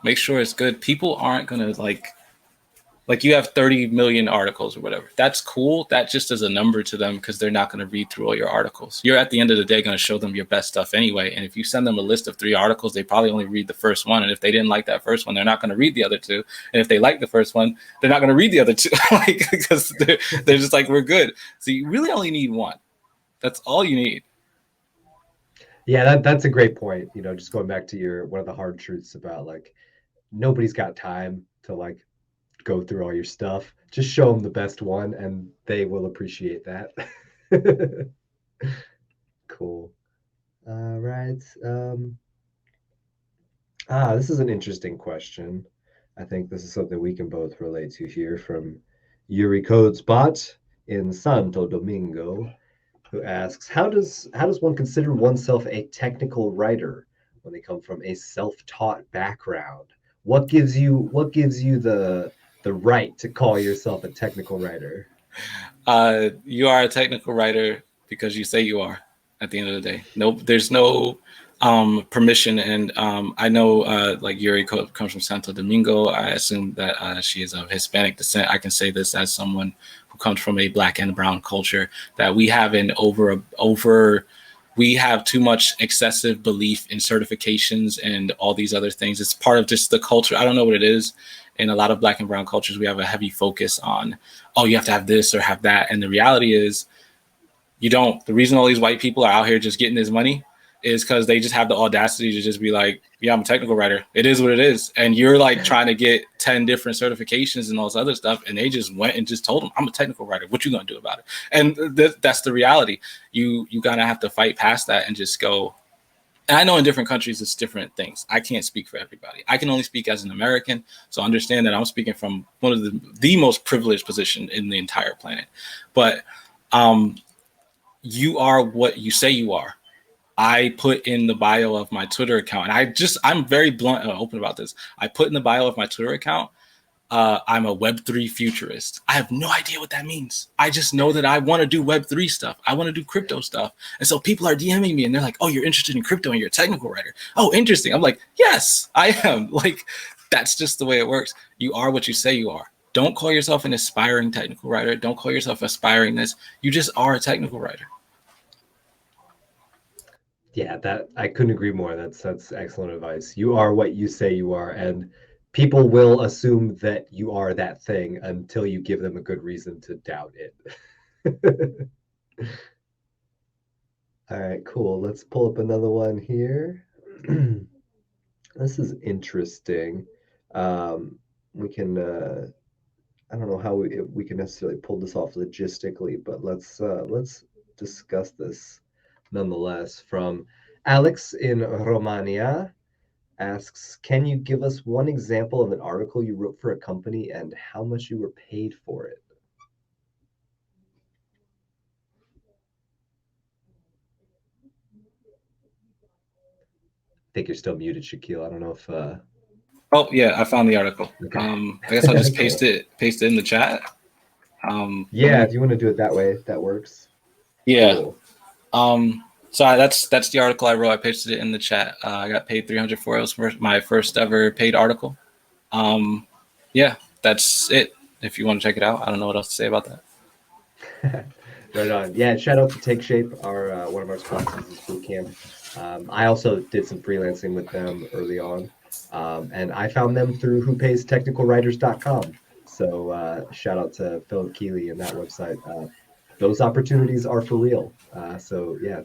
Make sure it's good. People aren't gonna like you have 30 million articles or whatever. That's cool. That just is a number to them because they're not going to read through all your articles. You're at the end of the day going to show them your best stuff anyway. And if you send them a list of 3 articles, they probably only read the first one. And if they didn't like that first one, they're not going to read the other 2. And if they like the first one, they're not going to read the other 2 because they're just like, we're good. So you really only need 1. That's all you need. Yeah, that's a great point. Just going back to one of the hard truths about like nobody's got time to like go through all your stuff. Just show them the best one and they will appreciate that. Cool. All right. This is an interesting question. I think this is something we can both relate to here from Yuri Codespot in Santo Domingo, who asks, how does one consider oneself a technical writer when they come from a self-taught background? What gives you the right to call yourself a technical writer? You are a technical writer because you say you are. At the end of the day, there's no permission. And I know like Yuri comes from Santo Domingo. I assume that she is of Hispanic descent. I can say this as someone who comes from a Black and brown culture, that we have we have too much excessive belief in certifications and all these other things. It's part of just the culture. I don't know what it is. In a lot of Black and brown cultures, we have a heavy focus on, you have to have this or have that. And the reality is you don't. The reason all these white people are out here just getting this money is because they just have the audacity to just be like, yeah, I'm a technical writer. It is what it is. And you're like trying to get 10 different certifications and all this other stuff. And they just went and just told them, I'm a technical writer. What you going to do about it? And that's the reality. You kind of have to fight past that and just go. And I know in different countries, it's different things. I can't speak for everybody. I can only speak as an American. So understand that I'm speaking from one of the most privileged position in the entire planet. But you are what you say you are. I put in the bio of my Twitter account, and I'm very blunt and open about this. I put in the bio of my Twitter account, I'm a Web3 futurist. I have no idea what that means. I just know that I want to do Web3 stuff. I want to do crypto stuff. And so people are DMing me and they're like, oh, you're interested in crypto and you're a technical writer. Oh, interesting. I'm like, yes, I am. Like, that's just the way it works. You are what you say you are. Don't call yourself an aspiring technical writer. Don't call yourself aspiring this. You just are a technical writer. Yeah, that I couldn't agree more. That's excellent advice. You are what you say you are, and people will assume that you are that thing until you give them a good reason to doubt it. All right, cool. Let's pull up another one here. This is interesting. We can I don't know how we can necessarily pull this off logistically, but let's discuss this nonetheless. From Alex in Romania asks, can you give us one example of an article you wrote for a company and how much you were paid for it? I think you're still muted, Shaquille. I don't know if Oh yeah, I found the article. okay. I guess I'll just Cool. paste it in the chat. Yeah, if you want to do it that way, that works. Yeah. Cool. So that's the article I wrote. I pasted it in the chat. I got paid 300 for it. It was my first ever paid article. Yeah, that's it. If you want to check it out, I don't know what else to say about that. Right on. Yeah, shout out to Take Shape, our one of our sponsors is Bootcamp. I also did some freelancing with them early on, and I found them through whopaystechnicalwriters.com. So shout out to Philip Keeley and that website. Those opportunities are for real. So yeah,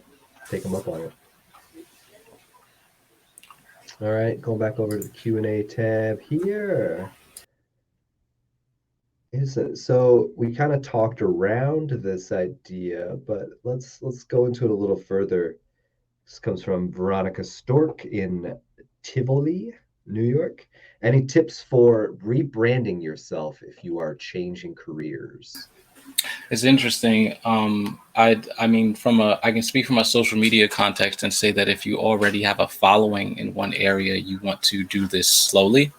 take them up on it. All right, going back over to the Q&A tab here. So we kind of talked around this idea, but let's go into it a little further. This comes from Veronica Stork in Tivoli, New York. Any tips for rebranding yourself if you are changing careers? It's interesting. I mean, I can speak from a social media context and say that if you already have a following in one area, you want to do this slowly.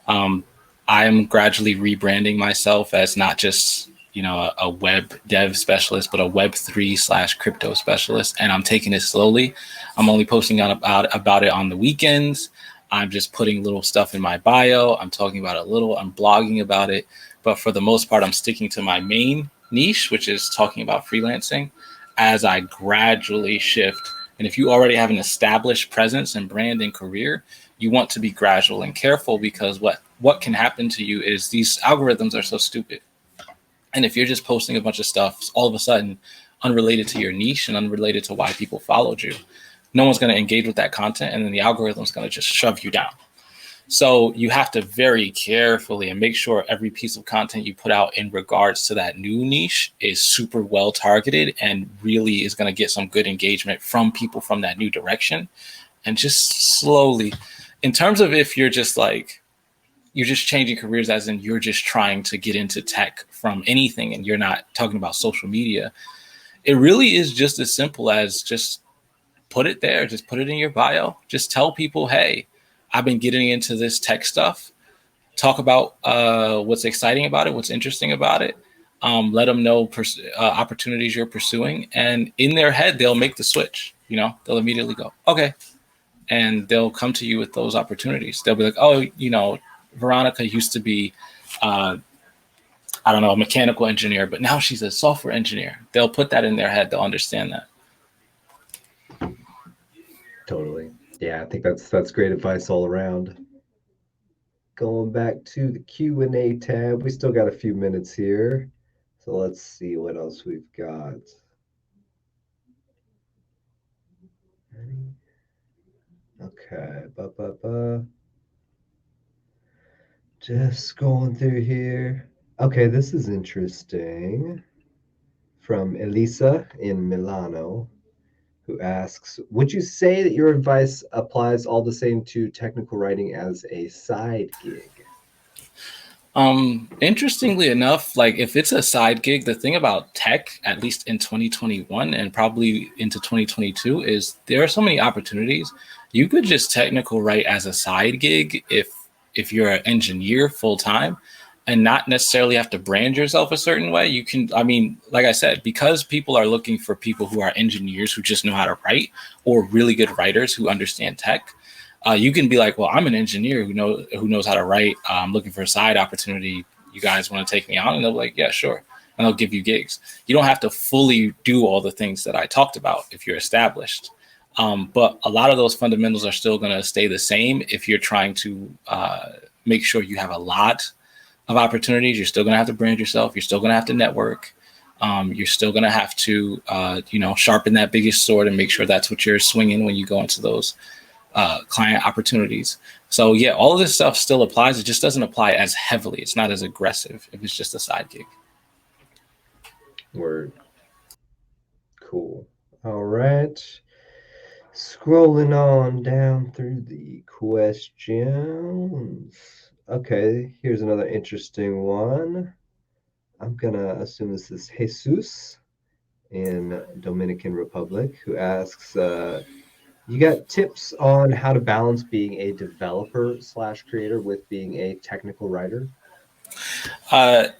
Um, I'm gradually rebranding myself as not just a web dev specialist, but a Web3/crypto specialist, and I'm taking it slowly. I'm only posting about it on the weekends. I'm just putting little stuff in my bio. I'm talking about it a little. I'm blogging about it, but for the most part, I'm sticking to my main niche, which is talking about freelancing. As I gradually shift, and if you already have an established presence and brand and career, you want to be gradual and careful because what can happen to you is these algorithms are so stupid. And if you're just posting a bunch of stuff all of a sudden unrelated to your niche and unrelated to why people followed you, no one's going to engage with that content, and then the algorithm's going to just shove you down. So you have to very carefully and make sure every piece of content you put out in regards to that new niche is super well targeted and really is going to get some good engagement from people from that new direction. And just slowly, in terms of if you're just changing careers, as in you're just trying to get into tech from anything and you're not talking about social media, it really is just as simple as just put it there. Just put it in your bio. Just tell people, hey, I've been getting into this tech stuff. Talk about what's exciting about it, what's interesting about it. Let them know opportunities you're pursuing. And in their head, they'll make the switch. They'll immediately go, okay. And they'll come to you with those opportunities. They'll be like, oh, Veronica used to be, I don't know, a mechanical engineer, but now she's a software engineer. They'll put that in their head. They'll understand that. Totally. Yeah, I think that's great advice all around. Going back to the Q&A tab, we still got a few minutes here. So let's see what else we've got. Okay, just going through here. Okay, this is interesting. From Elisa in Milano, who asks, would you say that your advice applies all the same to technical writing as a side gig? Interestingly enough, like if it's a side gig, the thing about tech, at least in 2021 and probably into 2022, is there are so many opportunities. You could just technical write as a side gig if you're an engineer full time and not necessarily have to brand yourself a certain way. You can, I mean, like I said, because people are looking for people who are engineers who just know how to write or really good writers who understand tech. You can be like, well, I'm an engineer who knows how to write. I'm looking for a side opportunity. You guys want to take me on? And they'll be like, yeah, sure. And they'll give you gigs. You don't have to fully do all the things that I talked about if you're established. But a lot of those fundamentals are still going to stay the same if you're trying to make sure you have a lot of opportunities. You're still going to have to brand yourself. You're still going to have to network. You're still going to have to, sharpen that biggest sword and make sure that's what you're swinging when you go into those client opportunities. So yeah, all of this stuff still applies. It just doesn't apply as heavily. It's not as aggressive if it's just a side gig. Word. Cool. All right. Scrolling on down through the questions. Okay, here's another interesting one. I'm gonna assume this is Jesus in Dominican Republic who asks, you got tips on how to balance being a developer slash creator with being a technical writer?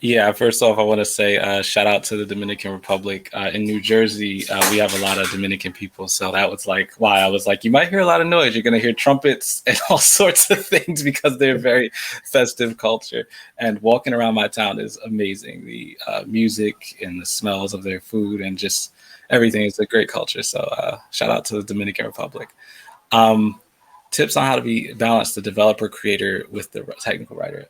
Yeah, first off, I want to say shout out to the Dominican Republic. In New Jersey, we have a lot of Dominican people. So that was like why I was like, you might hear a lot of noise. You're going to hear trumpets and all sorts of things because they're very festive culture. And walking around my town is amazing. The music and the smells of their food and just everything is a great culture. So shout out to the Dominican Republic. Um, Tips on how to be balance the developer creator with the technical writer.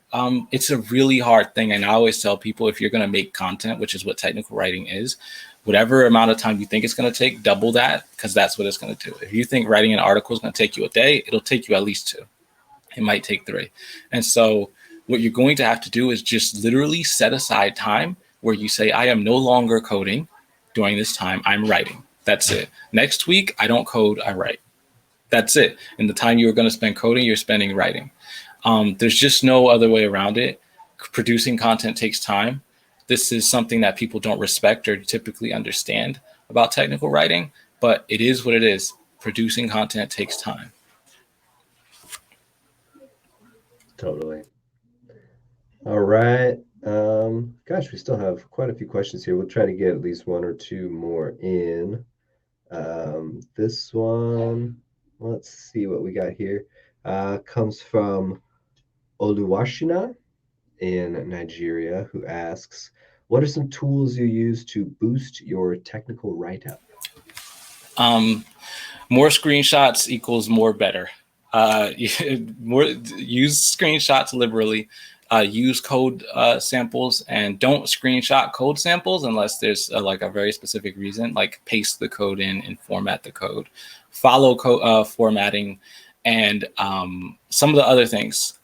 It's a really hard thing, and I always tell people if you're going to make content, which is what technical writing is, whatever amount of time you think it's going to take, double that because that's what it's going to do. If you think writing an article is going to take you a day, it'll take you at least 2. It might take 3. And so what you're going to have to do is just literally set aside time where you say, I am no longer coding during this time. I'm writing. That's it. Next week, I don't code, I write. That's it. And the time you were going to spend coding, you're spending writing. There's just no other way around it. Producing content takes time. This is something that people don't respect or typically understand about technical writing, but it is what it is. Producing content takes time. Totally. All right. Gosh, we still have quite a few questions here. We'll try to get at least 1 or 2 more in. This one, let's see what we got here. Comes from Oluwashina in Nigeria, who asks, what are some tools you use to boost your technical write-up? More screenshots equals more better. Use screenshots liberally. Use code samples and don't screenshot code samples unless there's like a very specific reason. Like paste the code in and format the code. Follow formatting and some of the other things.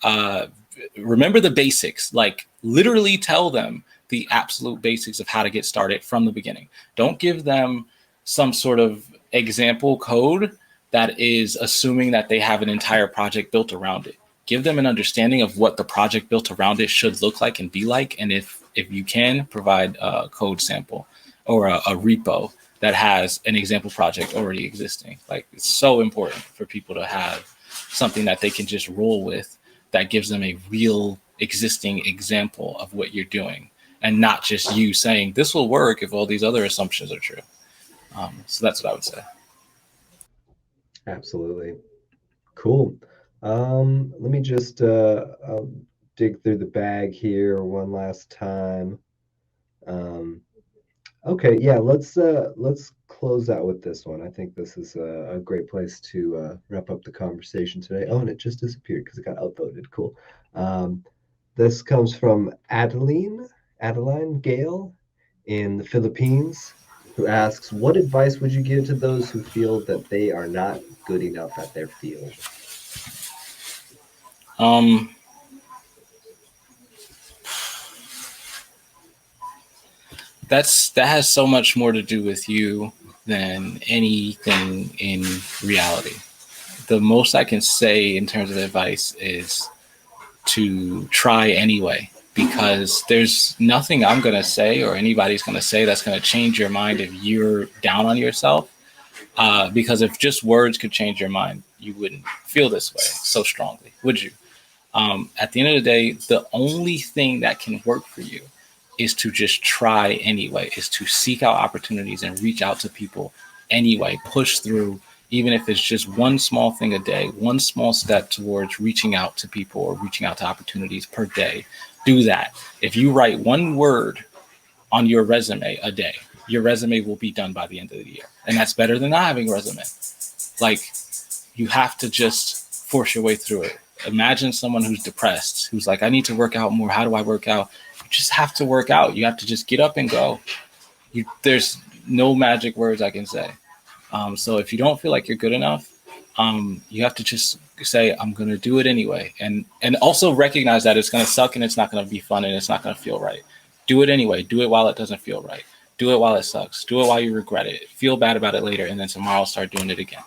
Remember the basics. Like literally tell them the absolute basics of how to get started from the beginning. Don't give them some sort of example code that is assuming that they have an entire project built around it. Give them an understanding of what the project built around it should look like and be like. And if you can, provide a code sample or a repo that has an example project already existing. Like it's so important for people to have something that they can just roll with that gives them a real existing example of what you're doing and not just you saying this will work if all these other assumptions are true. So that's what I would say. Absolutely. Cool. Let me just dig through the bag here one last time. Um, okay, yeah, let's close out with this one. I think this is a great place to wrap up the conversation today. Oh, and it just disappeared because it got upvoted. Cool. Um, this comes from Adeline Gale in the Philippines. who asks, what advice would you give to those who feel that they are not good enough at their field? Um, that has so much more to do with you than anything in reality. The most I can say in terms of advice is to try anyway, because there's nothing I'm going to say or anybody's going to say that's going to change your mind if you're down on yourself. Because if just words could change your mind, you wouldn't feel this way so strongly, would you? At the end of the day, the only thing that can work for you is to just try anyway, is to seek out opportunities and reach out to people anyway, push through, even if it's just one small thing a day, one small step towards reaching out to people or reaching out to opportunities per day. Do that. If you write one word on your resume a day, your resume will be done by the end of the year. And that's better than not having a resume. Like, you have to just force your way through it. Imagine someone who's depressed, who's like, I need to work out more. How do I work out? You just have to work out. You have to just get up and go. There's no magic words I can say. So if you don't feel like you're good enough, you have to just say, I'm going to do it anyway. And also recognize that it's going to suck and it's not going to be fun and it's not going to feel right. Do it anyway. Do it while it doesn't feel right. Do it while it sucks. Do it while you regret it. Feel bad about it later. And then tomorrow start doing it again.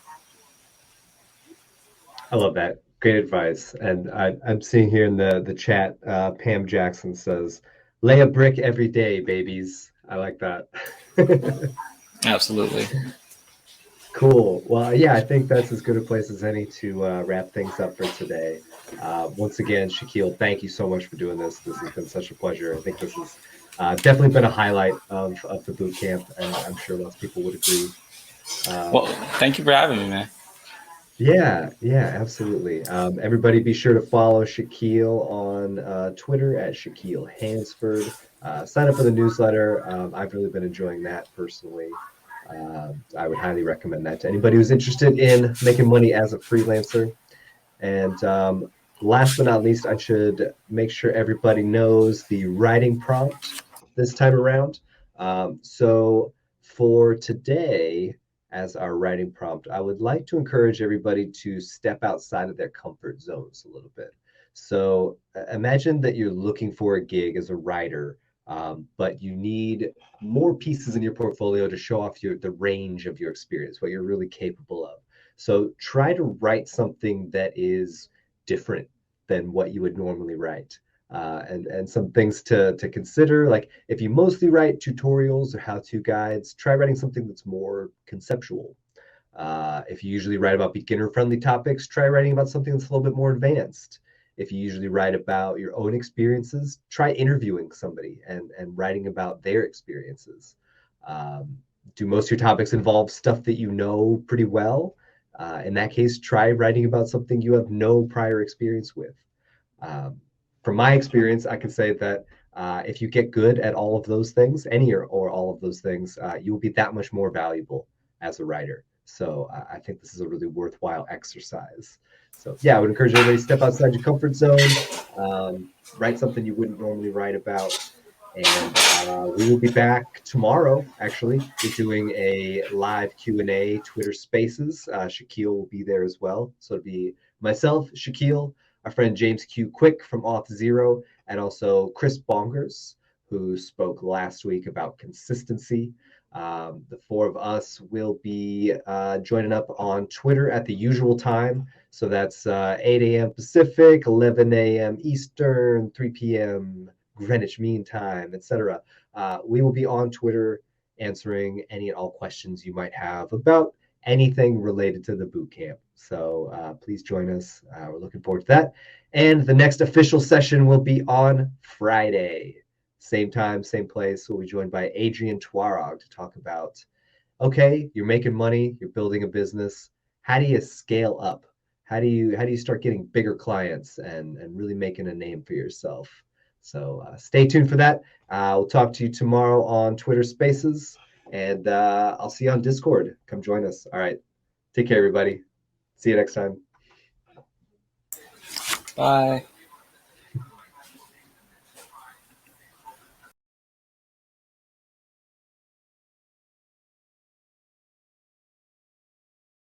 I love that. Great advice. And I'm seeing here in the chat, Pam Jackson says, lay a brick every day, babies. I like that. Absolutely. Cool. Well, yeah, I think that's as good a place as any to wrap things up for today. Once again, Shaquil, thank you so much for doing this. This has been such a pleasure. I think this has definitely been a highlight of the boot camp, and I'm sure lots of people would agree. Well, thank you for having me, man. Yeah, absolutely. Everybody be sure to follow Shaquil on Twitter at Shaquil Hansford. Sign up for the newsletter. I've really been enjoying that personally. I would highly recommend that to anybody who's interested in making money as a freelancer. And last but not least, I should make sure everybody knows the writing prompt this time around. So for today, as our writing prompt, I would like to encourage everybody to step outside of their comfort zones a little bit. So imagine that you're looking for a gig as a writer, but you need more pieces in your portfolio to show off the range of your experience, what you're really capable of. So try to write something that is different than what you would normally write. And some things to consider, like if you mostly write tutorials or how-to guides, try writing something that's more conceptual. If you usually write about beginner-friendly topics, try writing about something that's a little bit more advanced. If you usually write about your own experiences, try interviewing somebody and writing about their experiences. Do most of your topics involve stuff that you know pretty well? In that case, try writing about something you have no prior experience with. Um, from my experience, I can say that if you get good at all of those things, any or all of those things, you'll be that much more valuable as a writer. So I think this is a really worthwhile exercise. So yeah, I would encourage everybody to step outside your comfort zone, write something you wouldn't normally write about. And we will be back tomorrow. Actually, we're doing a live Q&A Twitter Spaces. Shaquil will be there as well. So it'll be myself, Shaquil, our friend James Q. Quick from Auth0, and also Chris Bongers, who spoke last week about consistency. The four of us will be joining up on Twitter at the usual time. So that's 8 a.m. Pacific, 11 a.m. Eastern, 3 p.m. Greenwich Mean Time, etc. We will be on Twitter answering any and all questions you might have about anything related to the boot camp. So please join us. We're looking forward to that. And the next official session will be on Friday. Same time, same place. We'll be joined by Adrian Twarog to talk about, okay, you're making money, you're building a business. How do you scale up? How do you start getting bigger clients and really making a name for yourself? So stay tuned for that. We'll talk to you tomorrow on Twitter Spaces, and I'll see you on Discord. Come join us. All right. Take care, everybody. See you next time. Bye.